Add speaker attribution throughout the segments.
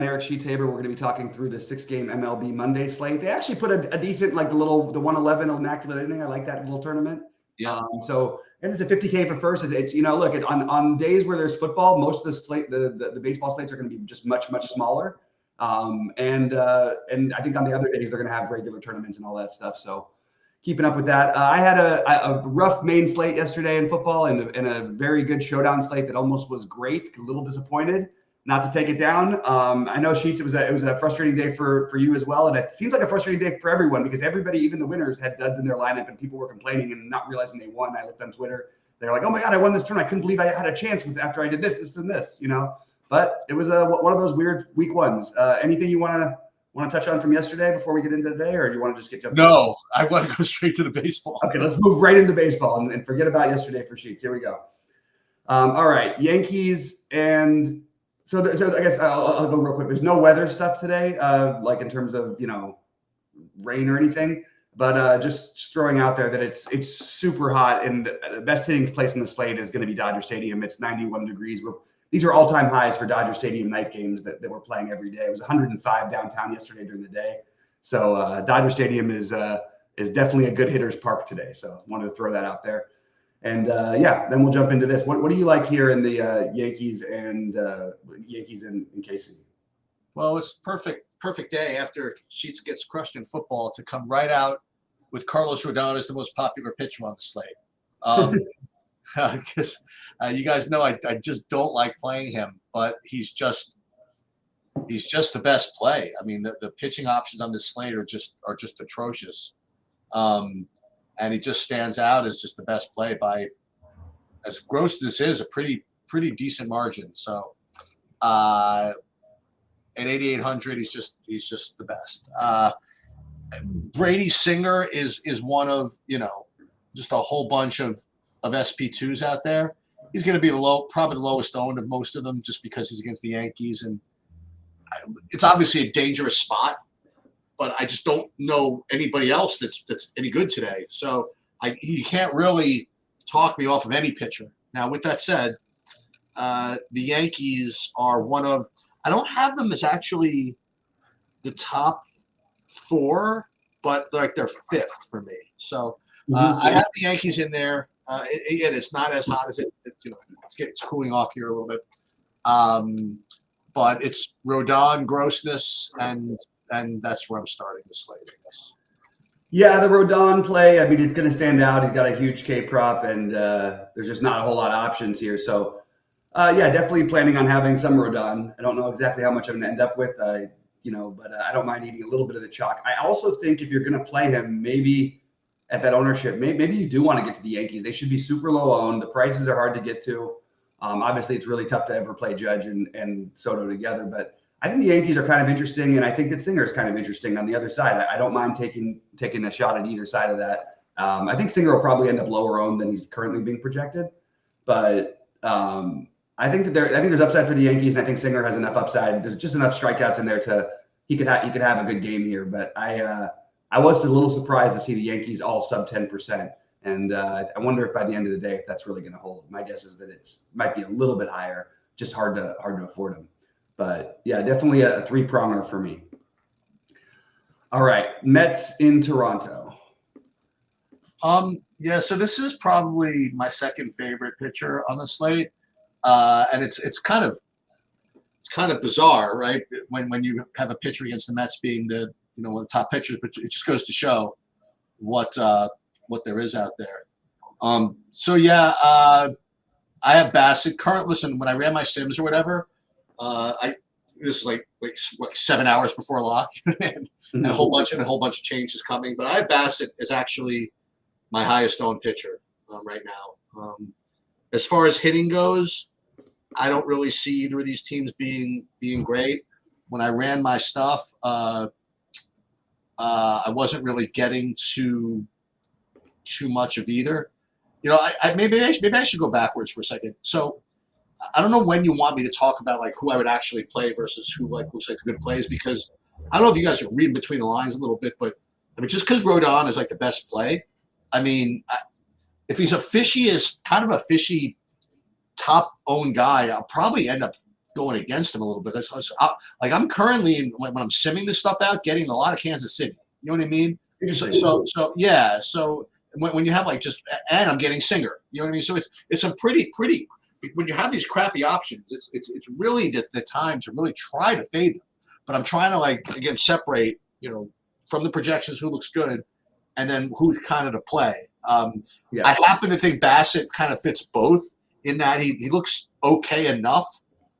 Speaker 1: Eric Sheetaber. We're going to be talking through the 6-game MLB Monday slate. They actually put a decent, like the 111 Immaculate Inning. I like that little tournament.
Speaker 2: Yeah.
Speaker 1: And it's a 50K for first. It's look, on days where there's football, most of the slate, the baseball slates are going to be just much smaller. And I think on the other days they're going to have regular tournaments and all that stuff. So keeping up with that. I had a rough main slate yesterday in football and a very good showdown slate that almost was great. A little disappointed not to take it down. I know, Sheets, it was a frustrating day for you as well, and it seems like a frustrating day for everyone because everybody, even the winners, had duds in their lineup, and people were complaining and not realizing they won. I looked on Twitter; they're like, "Oh my God, I won this tournament! I couldn't believe I had a chance after I did this, and this." But it was one of those weird week ones. Anything you want to touch on from yesterday before we get into today, or do you want to just get jumped?
Speaker 2: No, I want to go straight to the baseball.
Speaker 1: Okay, let's move right into baseball and forget about yesterday for Sheets. Here we go. All right, Yankees and. So I guess I'll go real quick. There's no weather stuff today, like in terms of rain or anything. But just throwing out there that it's super hot, and the best hitting place in the slate is going to be Dodger Stadium. It's 91 degrees. These are all-time highs for Dodger Stadium night games that we're playing every day. It was 105 downtown yesterday during the day. So Dodger Stadium is definitely a good hitter's park today. So wanted to throw that out there. And then we'll jump into this. What do you like here in the Yankees and KC?
Speaker 2: Well, it's perfect day after Sheets gets crushed in football to come right out with Carlos Rodon as the most popular pitcher on the slate. Because you guys know I just don't like playing him, but he's just the best play. I mean, the pitching options on this slate are just atrocious. And he just stands out as just the best play by, as gross as this is, a pretty decent margin. So at 8,800, he's just the best. Brady Singer is one of just a whole bunch of SP2s out there. He's going to be probably the lowest owned of most of them, just because he's against the Yankees, and it's obviously a dangerous spot. But I just don't know anybody else that's any good today. So you can't really talk me off of any pitcher. Now, with that said, the Yankees are one of – I don't have them as actually the top 4, but like they're 5th for me. So I have the Yankees in there. It's not as hot as it's cooling off here a little bit. But it's Rodon, grossness, and that's where I'm starting the slate, I guess.
Speaker 1: Yeah, the Rodon play, I mean, it's going to stand out. He's got a huge K prop, and there's just not a whole lot of options here. So, definitely planning on having some Rodon. I don't know exactly how much I'm going to end up with, but I don't mind eating a little bit of the chalk. I also think if you're going to play him, maybe at that ownership, maybe you do want to get to the Yankees. They should be super low owned. The prices are hard to get to. Obviously, it's really tough to ever play Judge and Soto together, but I think the Yankees are kind of interesting, and I think that Singer is kind of interesting on the other side. I don't mind taking a shot at either side of that. I think Singer will probably end up lower owned than he's currently being projected, but I think there's upside for the Yankees, and I think Singer has enough upside. There's just enough strikeouts in there he could have a good game here. But I was a little surprised to see the Yankees all sub 10%, and I wonder if by the end of the day if that's really going to hold. My guess is that it might be a little bit higher, just hard to afford them. But yeah, definitely a 3-pronger for me. All right, Mets in Toronto.
Speaker 2: So this is probably my second favorite pitcher on the slate, and it's kind of bizarre, right? When you have a pitcher against the Mets being one of the top pitchers, but it just goes to show what there is out there. I have Bassett. Listen, when I ran my Sims or whatever. This is like 7 hours before lock, and a whole bunch of changes coming. But I have Bassett as actually my highest owned pitcher right now. As far as hitting goes, I don't really see either of these teams being great. When I ran my stuff, I wasn't really getting too much of either. Maybe I should go backwards for a second. So. I don't know when you want me to talk about like who I would actually play versus who looks like the good plays, because I don't know if you guys are reading between the lines a little bit, but I mean, just because Rodon is like the best play, I mean, if he's kind of a fishy top owned guy, I'll probably end up going against him a little bit. Like I'm currently when I'm simming this stuff out, getting a lot of Kansas City. You know what I mean? So yeah. So when you have like and I'm getting Singer. You know what I mean? So it's some pretty. When you have these crappy options, it's really the time to really try to fade them. But I'm trying to like again separate from the projections who looks good, and then who's kind of to play. I happen to think Bassett kind of fits both in that he looks okay enough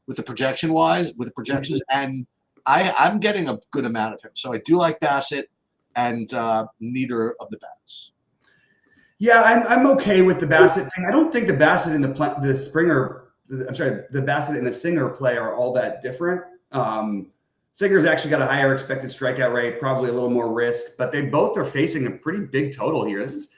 Speaker 2: with the projections, and I'm getting a good amount of him. So I do like Bassett, and neither of the bats.
Speaker 1: Yeah, I'm okay with the Bassett thing. I don't think the Bassett and the Bassett and the Singer play are all that different. Singer's actually got a higher expected strikeout rate, probably a little more risk, but they both are facing a pretty big total here. It's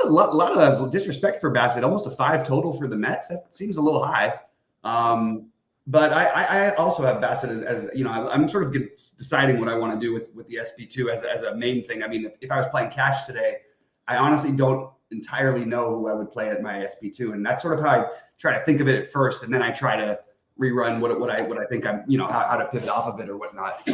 Speaker 1: a lot of disrespect for Bassett, almost a 5 total for the Mets. That seems a little high. But I also have Bassett as I'm sort of deciding what I want to do with the SP2 as a main thing. I mean, if I was playing cash today, I honestly don't entirely know who I would play at my SP2, and that's sort of how I try to think of it at first, and then I try to rerun what I think I'm how to pivot off of it or whatnot.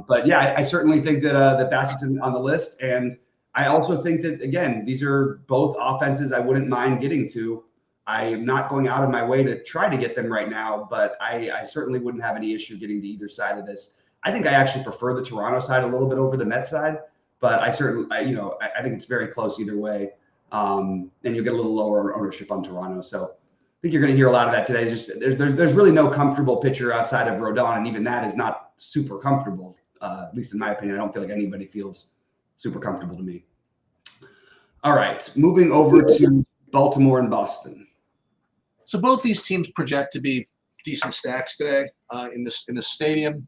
Speaker 1: But yeah, I certainly think that the Bassett's on the list, and I also think that again these are both offenses I wouldn't mind getting to. I'm not going out of my way to try to get them right now, but I certainly wouldn't have any issue getting to either side of this. I think I actually prefer the Toronto side a little bit over the Met side. But I certainly, I think it's very close either way. And you'll get a little lower ownership on Toronto. So I think you're going to hear a lot of that today. Just there's really no comfortable pitcher outside of Rodon, and even that is not super comfortable. At least in my opinion, I don't feel like anybody feels super comfortable to me. All right, moving over to Baltimore and Boston.
Speaker 2: So both these teams project to be decent stacks today in the stadium.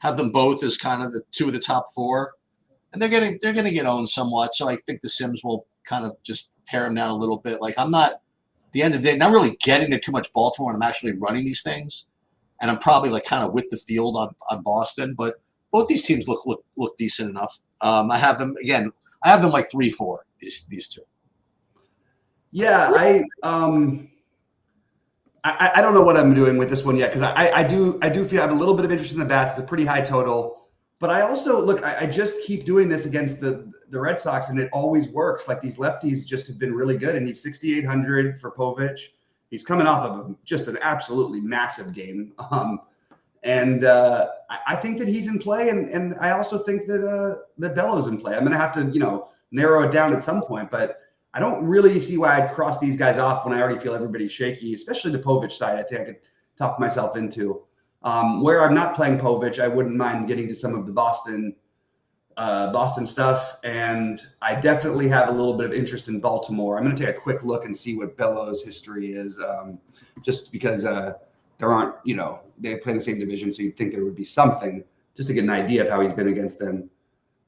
Speaker 2: Have them both as kind of the two of the top 4, and they're going to get owned somewhat. So I think the Sims will kind of just pare them down a little bit. Like I'm not, at the end of the day, not really getting to too much Baltimore, and I'm actually running these things, and I'm probably like kind of with the field on Boston. But both these teams look decent enough. I have them like 3-4. These two.
Speaker 1: Yeah, I don't know what I'm doing with this one yet because I do feel I have a little bit of interest in the bats. It's a pretty high total, but I also I just keep doing this against the Red Sox, and it always works. Like these lefties just have been really good, and he's 6,800 for Povich. He's coming off of just an absolutely massive game, and I think that he's in play, and I also think that Bello's in play. I'm going to have to narrow it down at some point, but I don't really see why I'd cross these guys off when I already feel everybody's shaky, especially the Povich side. I think I could talk myself into. Where I'm not playing Povich, I wouldn't mind getting to some of the Boston stuff, and I definitely have a little bit of interest in Baltimore. I'm going to take a quick look and see what Bello's history is, just because there aren't, they play the same division, so you'd think there would be something just to get an idea of how he's been against them.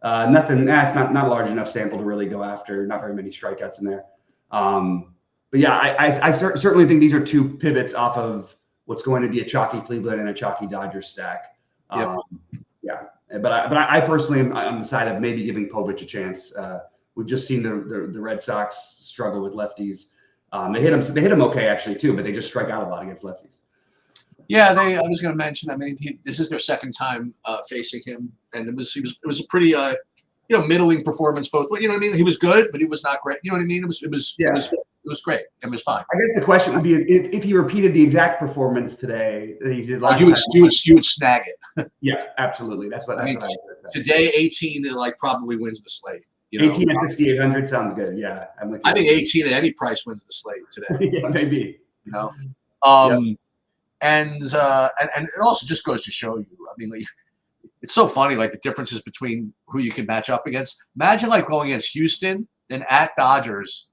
Speaker 1: Nothing. It's not a large enough sample to really go after. Not very many strikeouts in there. But yeah, I certainly think these are two pivots off of what's going to be a chalky Cleveland and a chalky Dodgers stack.
Speaker 2: Yep.
Speaker 1: Yeah, but I personally am on the side of maybe giving Povich a chance. We've just seen the Red Sox struggle with lefties. They hit him okay actually too, but they just strike out a lot against lefties.
Speaker 2: Yeah, I was going to mention. I mean, this is their second time facing him, and it was a pretty middling performance both. You know what I mean? He was good, but he was not great. You know what I mean? It was great. It was fine.
Speaker 1: I guess the question would be if he repeated the exact performance today that he did last
Speaker 2: time. You would snag it.
Speaker 1: Yeah, absolutely. That's what I mean.
Speaker 2: Today, 18 probably wins the slate.
Speaker 1: 18 at 6,800 sounds good. Yeah, I'm with you.
Speaker 2: I think 18 at any price wins the slate today.
Speaker 1: Yeah, maybe.
Speaker 2: Yep. And it also just goes to show you. I mean, like, it's so funny, like the differences between who you can match up against. Imagine like going against Houston, then at Dodgers,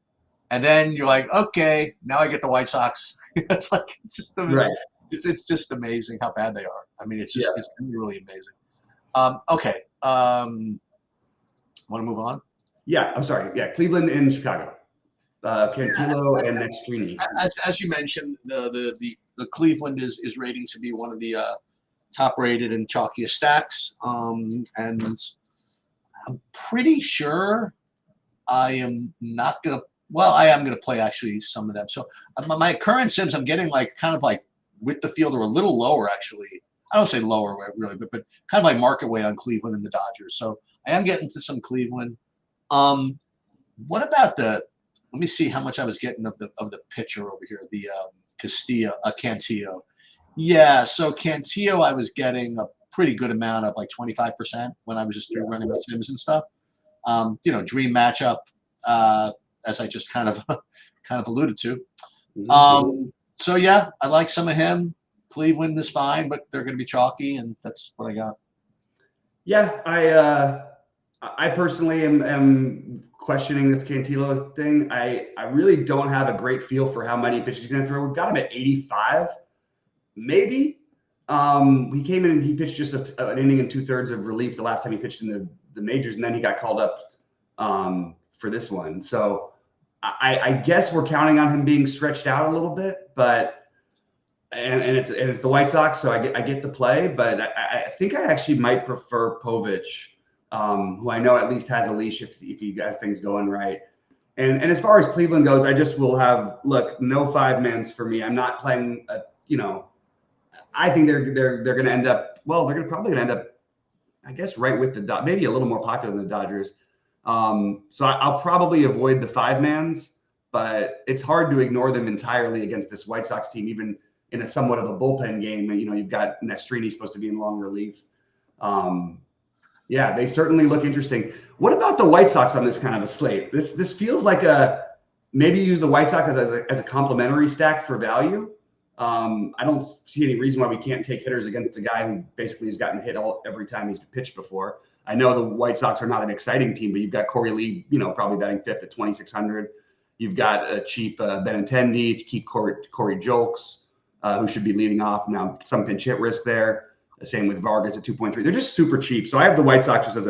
Speaker 2: and then you're like, okay, now I get the White Sox. It's just amazing how bad they are. I mean, it's really amazing. Okay, want to move on?
Speaker 1: Yeah, I'm sorry. Yeah, Cleveland and Chicago. Cantillo and Nextrini.
Speaker 2: As you mentioned, the Cleveland is rating to be one of the top rated and chalkiest stacks. And I'm pretty sure I am not going to, I am going to play actually some of them. So my current Sims, I'm getting like kind of like with the field or a little lower, actually. I don't say lower really, but kind of like market weight on Cleveland and the Dodgers. So I am getting to some Cleveland. What about let me see how much I was getting of the pitcher over here, the Cantillo. Yeah, so Cantillo I was getting a pretty good amount of, like 25% when I was just running my sims and stuff. Dream matchup, as I just kind of alluded to. So yeah, I like some of him. Cleveland is fine, but they're going to be chalky, and that's what I got.
Speaker 1: Yeah, I personally am questioning this Cantillo thing. I really don't have a great feel for how many pitches he's going to throw. We've got him at 85, maybe. He came in and he pitched just an inning and 2/3 of relief the last time he pitched in the majors, and then he got called up for this one. So I guess we're counting on him being stretched out a little bit, but. And it's the White Sox, so I get the play, but I think I actually might prefer Povich, who I know at least has a leash if he has things going right. And as far as Cleveland goes, I just will have no 5-mans for me. I'm not playing I think they're going to end up probably going to end up, I guess, right with the maybe a little more popular than the Dodgers. So I'll probably avoid the 5-mans, but it's hard to ignore them entirely against this White Sox team, even in a somewhat of a bullpen game. You've got Nestrini supposed to be in long relief. Yeah, they certainly look interesting. What about the White Sox on this kind of a slate? This feels like maybe use the White Sox as a complementary stack for value. I don't see any reason why we can't take hitters against a guy who basically has gotten hit every time he's pitched before. I know the White Sox are not an exciting team, but you've got Corey Lee, probably batting 5th at 2,600. You've got a cheap Benintendi, keep Corey Julks, who should be leading off now. Some pinch hit risk there. Same with Vargas at 2.3. They're just super cheap. So I have the White Sox just as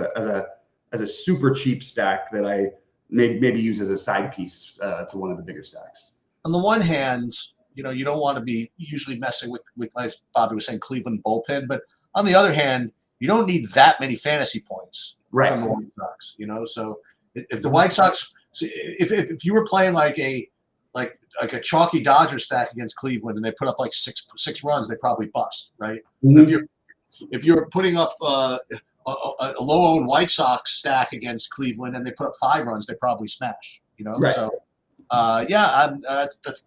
Speaker 1: a super cheap stack that I maybe use as a side piece to one of the bigger stacks.
Speaker 2: On the one hand, you don't want to be usually messing with, as Bobby was saying, Cleveland bullpen. But on the other hand, you don't need that many fantasy points from the White Sox. So if the White Sox, if you were playing like a chalky Dodger stack against Cleveland and they put up like six runs, they probably bust, right? Mm-hmm. If you're putting up a low-owned White Sox stack against Cleveland and they put up 5 runs, they probably smash.
Speaker 1: Right.
Speaker 2: So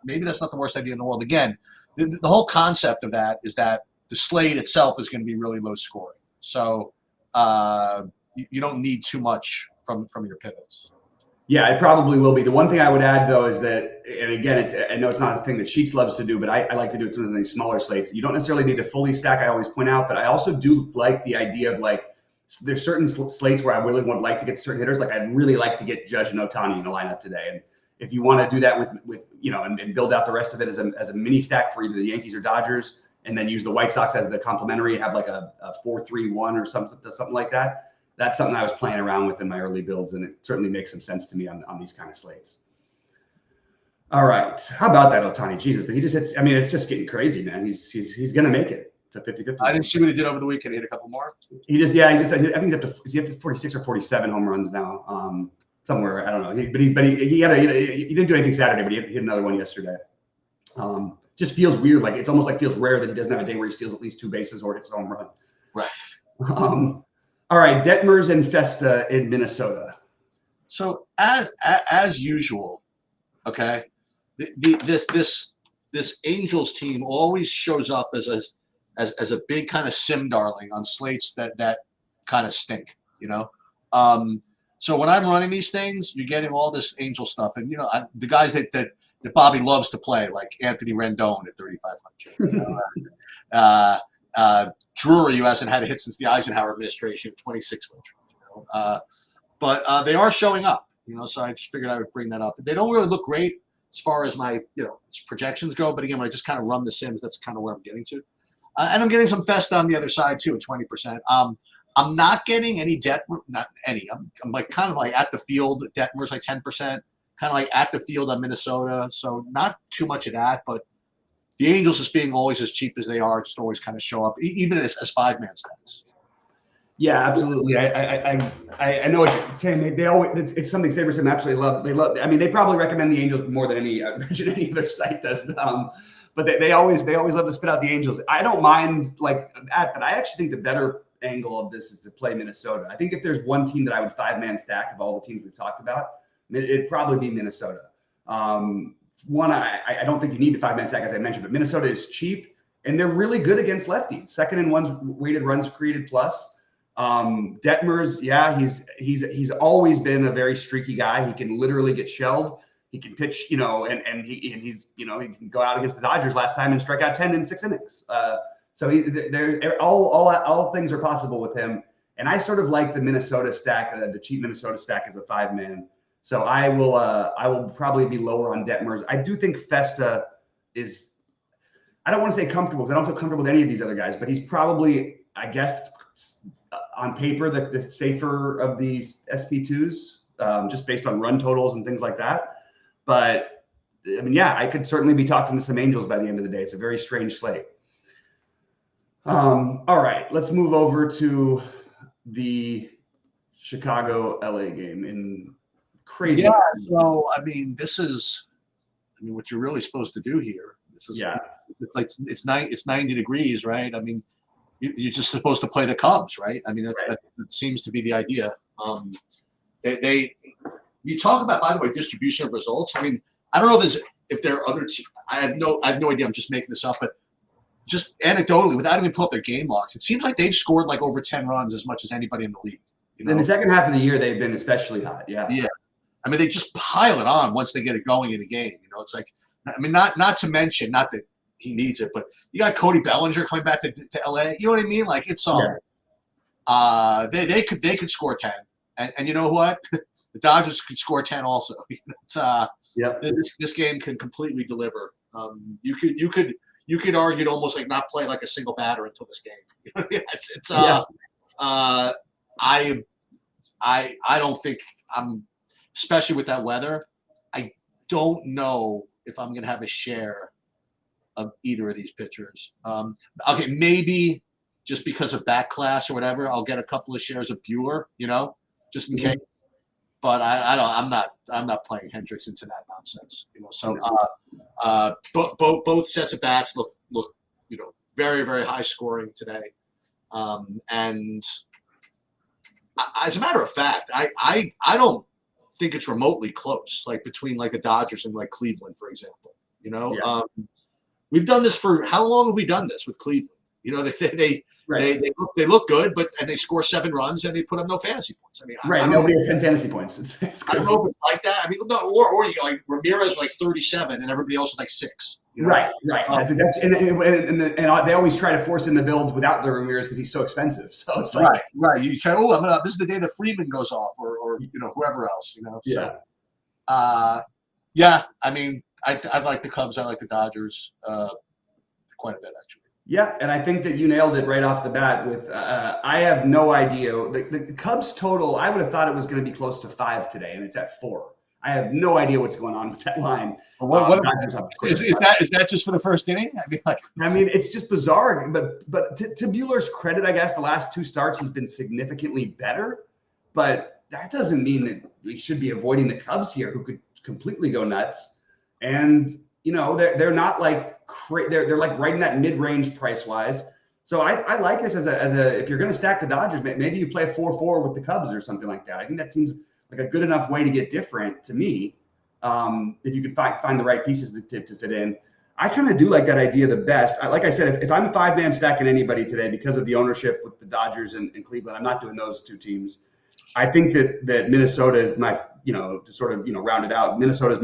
Speaker 2: maybe that's not the worst idea in the world. Again, the whole concept of that is that the slate itself is going to be really low scoring. So you don't need too much from your pivots.
Speaker 1: Yeah, it probably will be. The one thing I would add, though, is that, and again, I know it's not a thing that Sheets loves to do, but I like to do it sometimes in these smaller slates. You don't necessarily need to fully stack, I always point out, but I also do like the idea of there's certain slates where I really would like to get certain hitters. I'd really like to get Judge and Ohtani in the lineup today. And if you want to do that with and build out the rest of it as a mini stack for either the Yankees or Dodgers, and then use the White Sox as the complementary, have like a 4-3-1 or something like that. That's something I was playing around with in my early builds, and it certainly makes some sense to me on these kind of slates. All right. How about that Ohtani? Jesus, he just hits. I mean, it's just getting crazy, man. He's going to make it to 50-50.
Speaker 2: I didn't see what he did over the weekend. He hit a couple more.
Speaker 1: I think he's up to 46 or 47 home runs now. Somewhere, I don't know. He didn't do anything Saturday, but he hit another one yesterday. Just feels weird. It's almost feels rare that he doesn't have a day where he steals at least 2 bases or hits a home run.
Speaker 2: Right.
Speaker 1: All right, Detmers and Festa in Minnesota.
Speaker 2: So as usual, okay, this Angels team always shows up as a big kind of sim darling on slates that kind of stink, So when I'm running these things, you're getting all this Angel stuff, and the guys that Bobby loves to play, like Anthony Rendon at 3,500. Drury, who hasn't had a hit since the Eisenhower administration, 2,600. But they are showing up, so I just figured I would bring that up. They don't really look great as far as my projections go, but again, when I just kind of run the sims, that's kind of where I'm getting to. And I'm getting some Festa on the other side too at 20%. I'm not getting any not any. I'm kind of at the field. Detmer's 10%, kind of at the field on Minnesota. So not too much of that, but the Angels just being always as cheap as they are, just always kind of show up, even as 5-man stacks.
Speaker 1: Yeah, absolutely. I know what you're saying. They always, it's something Sabersim absolutely love. They love. I mean, they probably recommend the Angels more than any other site does. but they always love to spit out the Angels. I don't mind like that, but I actually think the better angle of this is to play Minnesota. I think if there's one team that I would 5-man stack of all the teams we've talked about, it'd probably be Minnesota. One, I don't think you need the 5-man stack, as I mentioned, but Minnesota is cheap and they're really good against lefties. Second in ones weighted runs created plus. Detmers, yeah, he's always been a very streaky guy. He can literally get shelled. He can pitch, and he's he can go out against the Dodgers last time and strike out 10 in 6 innings. So all things are possible with him. And I sort of like the Minnesota stack, the cheap Minnesota stack as a 5-man. So I will probably be lower on Detmers. I do think Festa is, I don't want to say comfortable because I don't feel comfortable with any of these other guys, but he's probably, I guess, on paper, the safer of these SP2s, just based on run totals and things like that. But I mean, yeah, I could certainly be talking to some Angels by the end of the day. It's a very strange slate. All right, let's move over to the Chicago LA game in crazy.
Speaker 2: Yeah, so I mean, what you're really supposed to do here. This is it's 90 degrees, right? I mean, you're just supposed to play the Cubs, right? I mean, that seems to be the idea. You talk about, by the way, distribution of results. I mean, I don't know if there are other teams. I have no idea. I'm just making this up, but just anecdotally, without even pulling up their game logs, it seems like they've scored like over 10 runs as much as anybody in the league.
Speaker 1: In the second half of the year, they've been especially hot. Yeah.
Speaker 2: Yeah. I mean, they just pile it on once they get it going in a game. It's like, I mean, not to mention, not that he needs it, but you got Cody Bellinger coming back to LA. You know what I mean? Like, it's they could score 10, and you know what? The Dodgers could score 10 also. This game can completely deliver. You could argue to almost like not play like a single batter until this game. I don't think especially with that weather. I don't know if I'm going to have a share of either of these pitchers. Okay, maybe just because of that class or whatever, I'll get a couple of shares of Bueller, just in case. But I'm not playing Hendricks into that nonsense, So both sets of bats look very, very high scoring today, and as a matter of fact, I don't think it's remotely close, like between like the Dodgers and like Cleveland, for example. We've done this for how long have we done this with Cleveland? They look good, and they score 7 runs and they put up no fantasy points. I mean,
Speaker 1: nobody has 10 fantasy points.
Speaker 2: I don't know if it's like that. I mean, no, or you got like Ramirez like 37 and everybody else is like 6.
Speaker 1: Right. And they always try to force in the builds without the Ramirez because he's so expensive. So it's like
Speaker 2: right. You try. This is the day that Freeman goes off, or whoever else. So, yeah. I mean, I like the Cubs. I like the Dodgers quite a bit actually.
Speaker 1: Yeah, and I think that you nailed it right off the bat with I have no idea. The Cubs total, I would have thought it was going to be close to 5 today, and it's at 4. I have no idea what's going on with that line.
Speaker 2: Is that just for the first inning? I mean,
Speaker 1: it's just bizarre. But to Bueller's credit, I guess the last 2 starts he's been significantly better. But that doesn't mean that we should be avoiding the Cubs here, who could completely go nuts. And they're not like they're like right in that mid-range price-wise. So I like this as a if you're going to stack the Dodgers, maybe you play 4-4 with the Cubs or something like that. I think that seems like a good enough way to get different to me. If you could find the right pieces to fit in. I kind of do like that idea the best. Like I said, if I'm a 5-man stacking anybody today because of the ownership with the Dodgers and Cleveland, I'm not doing those 2 teams. I think that Minnesota is my, to sort of, round it out. Minnesota is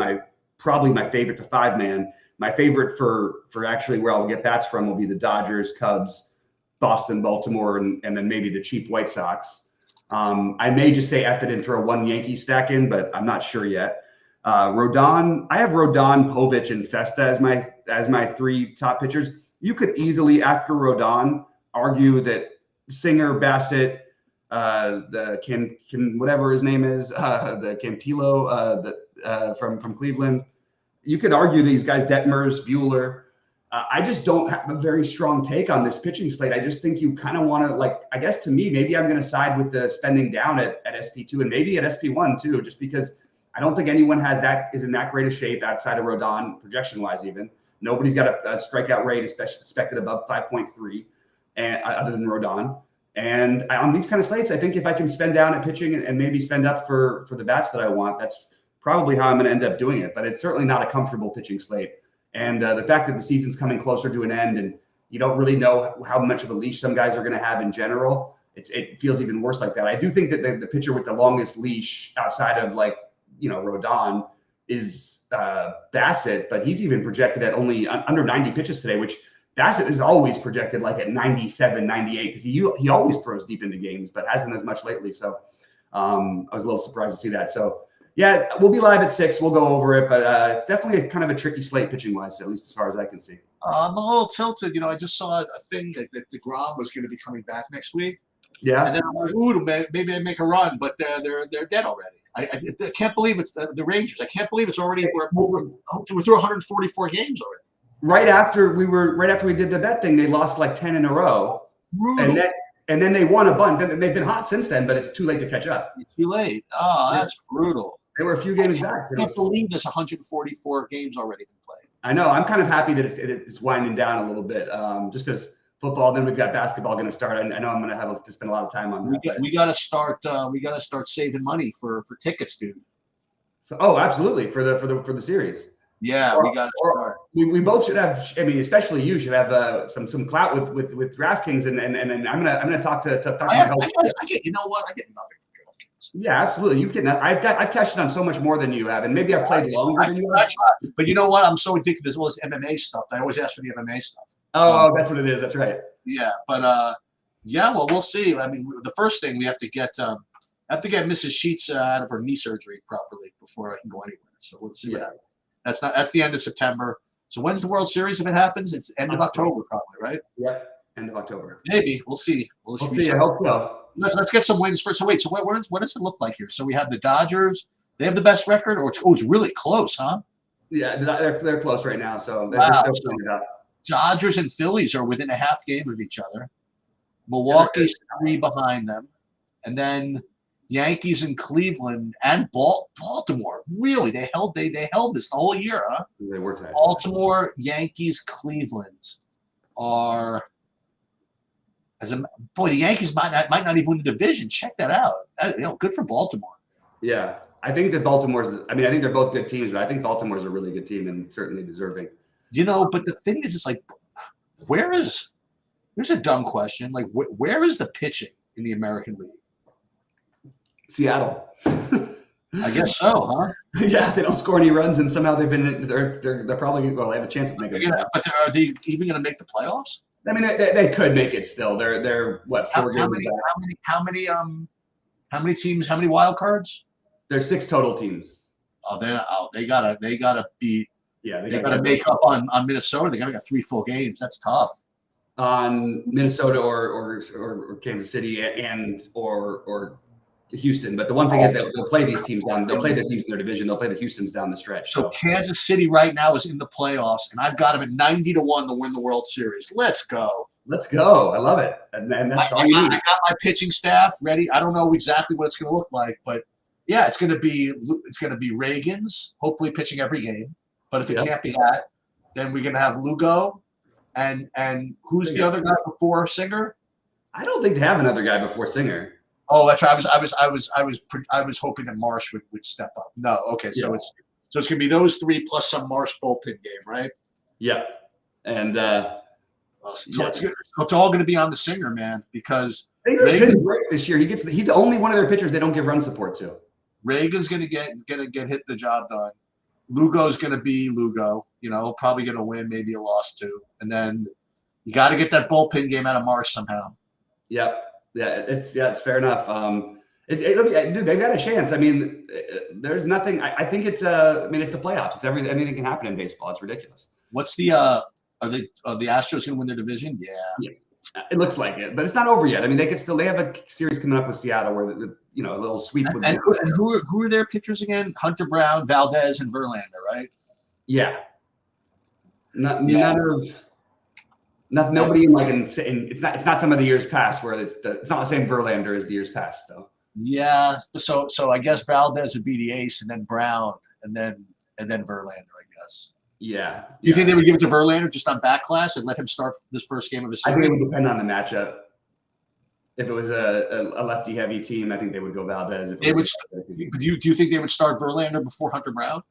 Speaker 1: probably my favorite to 5-man. My favorite for actually where I'll get bats from will be the Dodgers, Cubs, Boston, Baltimore, and then maybe the cheap White Sox. I may just say F it and throw 1 Yankee stack in, but I'm not sure yet. Rodon, I have Rodon, Povich, and Festa as my 3 top pitchers. You could easily, after Rodon, argue that Singer, Bassett, the whatever his name is, the Cantillo, from Cleveland. You could argue these guys, Detmers, Bueller. I just don't have a very strong take on this pitching slate. I just think you kind of want to, I guess to me, maybe I'm going to side with the spending down at SP2 and maybe at SP1 too, just because I don't think anyone is in that great a shape outside of Rodon, projection-wise even. Nobody's got a strikeout rate expected above 5.3, and other than Rodon. And on these kind of slates, I think if I can spend down at pitching and maybe spend up for the bats that I want, that's probably how I'm going to end up doing it. But it's certainly not a comfortable pitching slate. And the fact that the season's coming closer to an end and you don't really know how much of a leash some guys are going to have in general, it feels even worse like that. I do think that the pitcher with the longest leash outside of Rodon is Bassett, but he's even projected at only under 90 pitches today, which Bassett is always projected like at 97, 98 because he always throws deep into games, but hasn't as much lately. So I was a little surprised to see that. So yeah, we'll be live at 6. We'll go over it, but it's definitely kind of a tricky slate pitching wise, at least as far as I can see.
Speaker 2: I'm a little tilted. I just saw a thing that DeGrom was going to be coming back next week.
Speaker 1: Yeah,
Speaker 2: and then I'm like, ooh, maybe I make a run, but they're dead already. I can't believe it's the Rangers. I can't believe it's already we're through 144 games already.
Speaker 1: Right after we did the bet thing, they lost like 10 in a row,
Speaker 2: Brutal.
Speaker 1: and then they won a bunch. They've been hot since then, but it's too late to catch up.
Speaker 2: It's too late. Oh, that's brutal.
Speaker 1: They were a few games back.
Speaker 2: I can't believe there's 144 games already been played.
Speaker 1: I know. I'm kind of happy that it's winding down a little bit, just because football. Then we've got basketball going to start. I know I'm going to have to spend a lot of time on that.
Speaker 2: We got to start. We got to start saving money for tickets, dude.
Speaker 1: Oh, absolutely for the series.
Speaker 2: Yeah, we got to start.
Speaker 1: We both should have. I mean, especially you should have some clout with DraftKings, and I'm gonna talk to
Speaker 2: I get. You know what? I get nothing from DraftKings.
Speaker 1: Yeah, absolutely. You can. I've cashed in on so much more than you have, and maybe I've played longer than you have.
Speaker 2: But you know what? I'm so addicted to all this MMA stuff. I always ask for the MMA stuff.
Speaker 1: Oh, that's what it is. That's right.
Speaker 2: Yeah, but yeah. Well, we'll see. I mean, the first thing we have to get Mrs. Sheets out of her knee surgery properly before I can go anywhere. So we'll see what happens. That's the end of September. So when's the World Series if it happens? It's end of October probably, right?
Speaker 1: Yeah, end of October.
Speaker 2: Maybe. We'll see.
Speaker 1: We'll see. I hope so.
Speaker 2: Let's get some wins first. So wait, so what does it look like here? So we have the Dodgers. They have the best record, or it's really close, huh?
Speaker 1: Yeah, they're close right now. So they're still showing it up.
Speaker 2: Dodgers and Phillies are within a half game of each other. Milwaukee's 3 behind them, and then Yankees and Cleveland and Baltimore. Really, they held this the whole year, huh?
Speaker 1: They worked that.
Speaker 2: Baltimore, Yankees, Cleveland are the Yankees might not even win the division. Check that out. Good for Baltimore.
Speaker 1: Yeah, I think that I think they're both good teams, but I think Baltimore's a really good team and certainly deserving.
Speaker 2: But the thing is, it's like, here's a dumb question. Like, where is the pitching in the American League?
Speaker 1: Seattle.
Speaker 2: I guess so, huh?
Speaker 1: Yeah, they don't score any runs, and somehow they're probably they have a chance of making it.
Speaker 2: But are they even going to make the playoffs?
Speaker 1: I mean, they could make it still. They're what 4 games back?
Speaker 2: How many teams? How many wild cards?
Speaker 1: There's 6 total teams.
Speaker 2: They gotta beat.
Speaker 1: Yeah,
Speaker 2: they gotta make up on Minnesota. They gotta get 3 full games. That's tough.
Speaker 1: On Minnesota or Kansas City or Houston, but the one thing is that they'll play these teams down. They'll play their teams in their division. They'll play the Houstons down the stretch.
Speaker 2: So Kansas City right now is in the playoffs, and I've got them at 90-1 to win the World Series. Let's go.
Speaker 1: Let's go. I love it, and that's all you need.
Speaker 2: I got my pitching staff ready. I don't know exactly what it's going to look like, but yeah, it's going to be Reagan's hopefully pitching every game. But if it can't be that, then we're going to have Lugo, and who's the other guy before Singer?
Speaker 1: I don't think they have another guy before Singer.
Speaker 2: Oh, that's right. I was hoping that Marsh would step up. No, okay. So it's gonna be those 3 plus some Marsh bullpen game, right?
Speaker 1: Yeah, and
Speaker 2: it's all gonna be on the Singer, man, because
Speaker 1: Singer's been great this year. He's the only one of their pitchers they don't give run support to.
Speaker 2: Reagan's gonna get hit the job done. Lugo's gonna be Lugo. Probably gonna win, maybe a loss too, and then you got to get that bullpen game out of Marsh somehow.
Speaker 1: Yep. Yeah, it's fair enough. It'll be, dude. They've got a chance. I mean, there's nothing. I think it's it's the playoffs. It's everything. Anything can happen in baseball. It's ridiculous.
Speaker 2: What's the are the Astros going to win their division? Yeah,
Speaker 1: it looks like it, but it's not over yet. I mean, they could still. They have a series coming up with Seattle where a little sweep.
Speaker 2: And who are their pitchers again? Hunter Brown, Valdez, and Verlander, right?
Speaker 1: Yeah. Nobody it's not some of the years past where it's not the same Verlander as the years past though.
Speaker 2: Yeah, so I guess Valdez would be the ace, and then Brown, and then Verlander, I guess.
Speaker 1: Yeah.
Speaker 2: Do you think they would give it to Verlander just on backlash and let him start this first game of his
Speaker 1: I
Speaker 2: series?
Speaker 1: think it would depend on the matchup. If it was a lefty heavy team, I think they would go Valdez. If it was
Speaker 2: do you think they would start Verlander before Hunter Brown?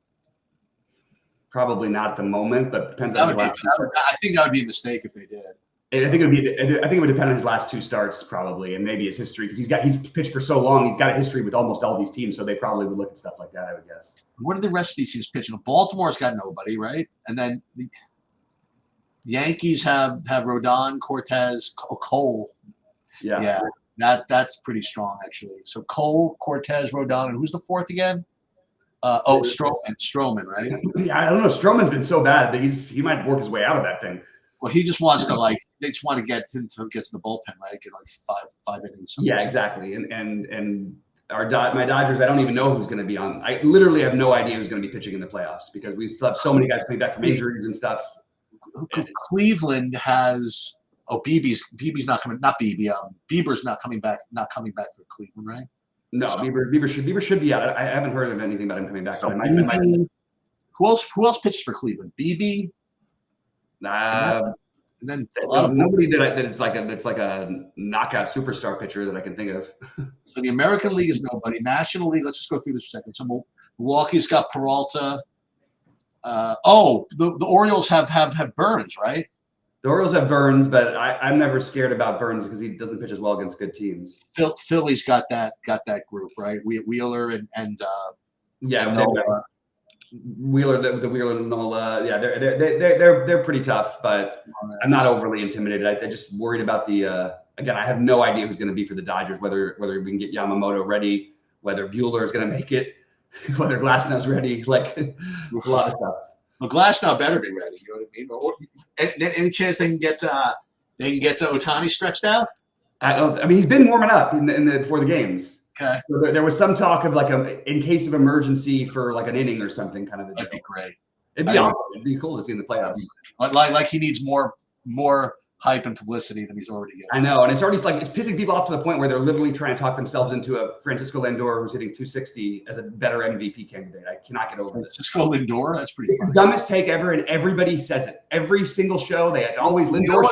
Speaker 1: Probably not at the moment, but depends on his last two starts.
Speaker 2: I think that would be a mistake if they did.
Speaker 1: I think it would depend on his last two starts probably, and maybe his history, because he's pitched for so long. He's got a history with almost all these teams, so they probably would look at stuff like that, I would guess.
Speaker 2: What are the rest of these teams pitching? Baltimore's got nobody, right? And then the Yankees have Rodon, Cortez, Cole. Yeah, that's pretty strong actually. So Cole, Cortez, Rodon, and who's the fourth again? Stroman, right?
Speaker 1: Yeah, I don't know. Stroman's been so bad that he might work his way out of that thing.
Speaker 2: Well, he just wants to they just want to get to the bullpen, right? Get like five innings.
Speaker 1: Yeah, exactly. And my Dodgers, I don't even know who's going to be on. I literally have no idea who's going to be pitching in the playoffs because we still have so many guys coming back from injuries and stuff.
Speaker 2: Cleveland has BB's not coming. Not BB. Bieber's not coming back for Cleveland, right?
Speaker 1: No, Bieber should be out. I haven't heard of anything about him coming back.
Speaker 2: So who else pitches for Cleveland? BB.
Speaker 1: And then nobody that's like a knockout superstar pitcher that I can think of.
Speaker 2: So the American League is nobody. National League. Let's just go through this for a second. So Milwaukee's got Peralta. The Orioles have Burns, right?
Speaker 1: The Orioles have Burns, but I'm never scared about Burns because he doesn't pitch as well against good teams.
Speaker 2: Philly's got that group, right? Wheeler and
Speaker 1: Wheeler, the Wheeler and Nola, yeah, they're pretty tough, but I'm not overly intimidated. I'm just worried about the again. I have no idea who's going to be for the Dodgers. Whether we can get Yamamoto ready, whether Buehler is going to make it, whether Glasnow's ready. Like a lot of stuff.
Speaker 2: Well, Glasnow better be ready. You know what I mean? Any chance they can get Ohtani stretched out?
Speaker 1: I mean, he's been warming up before the games.
Speaker 2: Okay.
Speaker 1: So there was some talk of like in case of emergency for like an inning or something kind of.
Speaker 2: That'd be great.
Speaker 1: It'd be awesome. It'd be cool to see in the playoffs.
Speaker 2: Like he needs more hype and publicity than he's already getting.
Speaker 1: I know, and it's already it's pissing people off to the point where they're literally trying to talk themselves into a Francisco Lindor who's hitting 260 as a better MVP candidate. I cannot get over this.
Speaker 2: Francisco Lindor, that's pretty funny.
Speaker 1: The dumbest take ever, and everybody says it. Every single show, always Lindor.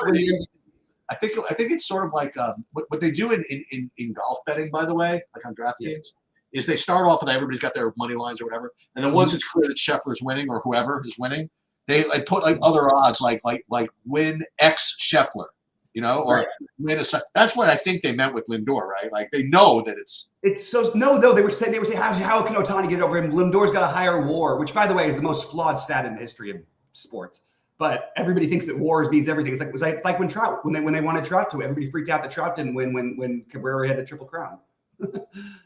Speaker 2: I think it's sort of like what they do in golf betting, by the way, like on DraftKings, is they start off with everybody's got their money lines or whatever, and then once it's clear that Scheffler's winning or whoever is winning, they put like other odds like win X Scheffler, or win a. That's what I think they meant with Lindor, right? Like they know that it's
Speaker 1: so no. They were saying how can Ohtani get over him? Lindor's got a higher WAR, which by the way is the most flawed stat in the history of sports. But everybody thinks that WAR means everything. It's like when Trout when they wanted Trout to. Everybody freaked out that Trout didn't win when Cabrera had the Triple Crown. If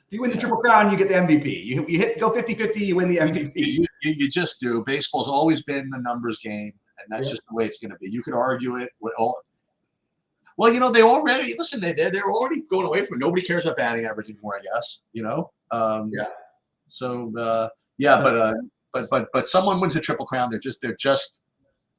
Speaker 1: you win the Triple Crown, you get the MVP. You go 50-50, you win the MVP.
Speaker 2: You just do. Baseball's always been the numbers game, and that's just the way it's going to be. You could argue it with all. Well, they already listen. They're already going away from it. Nobody cares about batting average anymore, I guess. So but someone wins a Triple Crown. They're just.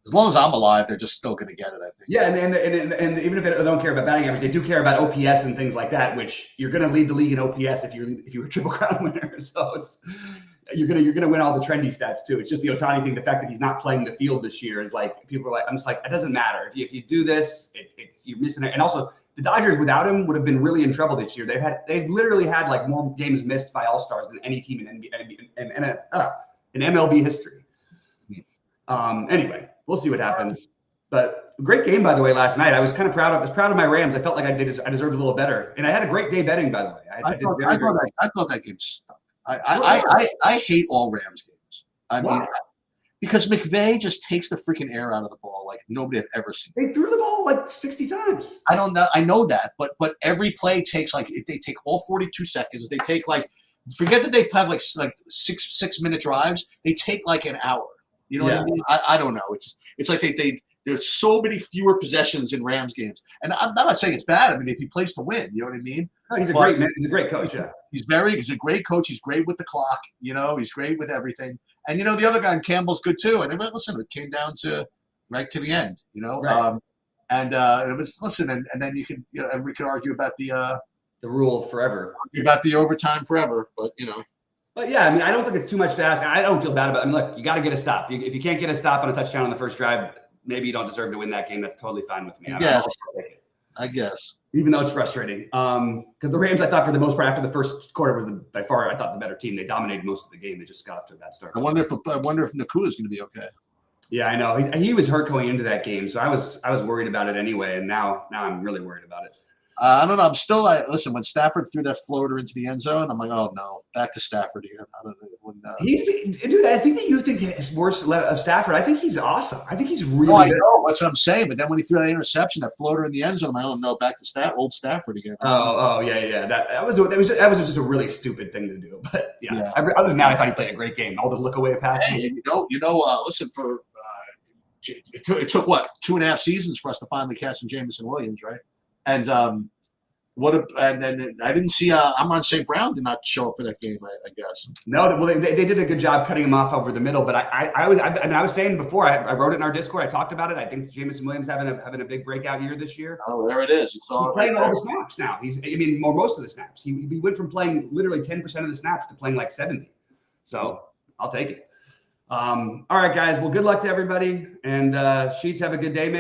Speaker 2: As long as I'm alive, they're just still going to get it, I think.
Speaker 1: Yeah, and even if they don't care about batting average, they do care about OPS and things like that, which you're going to lead the league in OPS if you're a Triple Crown winner. So you're going to win all the trendy stats too. It's just the Ohtani thing. The fact that he's not playing the field this year is like people are like, I'm just like, it doesn't matter if you do this, you're missing it. And also the Dodgers without him would have been really in trouble this year. They've literally had like more games missed by All-Stars than any team in MLB history. Anyway. We'll see what happens. But great game, by the way, last night. I was kind of proud of my Rams. I felt like I deserved a little better. And I had a great day betting, by the way. I
Speaker 2: thought that game stunk. I hate all Rams games. I mean, because McVay just takes the freaking air out of the ball like nobody I've ever seen.
Speaker 1: They threw the ball like 60 times.
Speaker 2: I don't know. I know that, but every play takes they take all 42 seconds. They take forget that they have like 6-minute drives. They take like an hour. You know what I mean? I don't know. It's like there's so many fewer possessions in Rams games, and I'm not saying it's bad. I mean, he plays to win. You know what I mean?
Speaker 1: No, he's a great man. He's a great coach. Yeah,
Speaker 2: he's a great coach. He's great with the clock. He's great with everything. And the other guy, Campbell's good too. And listen, it came down to right to the end.
Speaker 1: Right.
Speaker 2: And it was and then you could everybody could argue about the
Speaker 1: rule forever,
Speaker 2: about the overtime forever, but.
Speaker 1: But yeah, I mean, I don't think it's too much to ask. I don't feel bad about it. I mean, look, you got to get a stop. If you can't get a stop on a touchdown on the first drive, maybe you don't deserve to win that game. That's totally fine with me.
Speaker 2: I guess.
Speaker 1: Even though it's frustrating. Because the Rams, I thought for the most part after the first quarter was by far, I thought the better team. They dominated most of the game. They just got off to a bad start.
Speaker 2: I wonder if Nakua is going to be okay.
Speaker 1: Yeah, I know. He was hurt going into that game, so I was worried about it anyway, and now I'm really worried about it.
Speaker 2: I don't know. I'm still listen. When Stafford threw that floater into the end zone, I'm like, oh no, back to Stafford again. I don't know.
Speaker 1: Dude, I think that you think it's worse of Stafford. I think he's awesome. I think he's really.
Speaker 2: I know. That's what I'm saying. But then when he threw that interception, that floater in the end zone, I'm like, oh no, back to old Stafford again.
Speaker 1: Oh yeah. That was just a really stupid thing to do. But yeah. Other than that, I thought he played a great game. All the look away passes.
Speaker 2: Hey, listen, for it took what 2.5 seasons for us to finally catch Jameson Williams, right? And then I didn't see Amon St. Brown did not show up for that game. I guess.
Speaker 1: No, well they did a good job cutting him off over the middle. But I was saying before, I wrote it in our Discord. I talked about it. I think Jameson Williams having a big breakout year this year.
Speaker 2: Oh, there it is. He's
Speaker 1: playing all the snaps now. Most of the snaps. He went from playing literally 10% of the snaps to playing like 70. So I'll take it. All right, guys. Well, good luck to everybody. And Sheets, have a good day, man.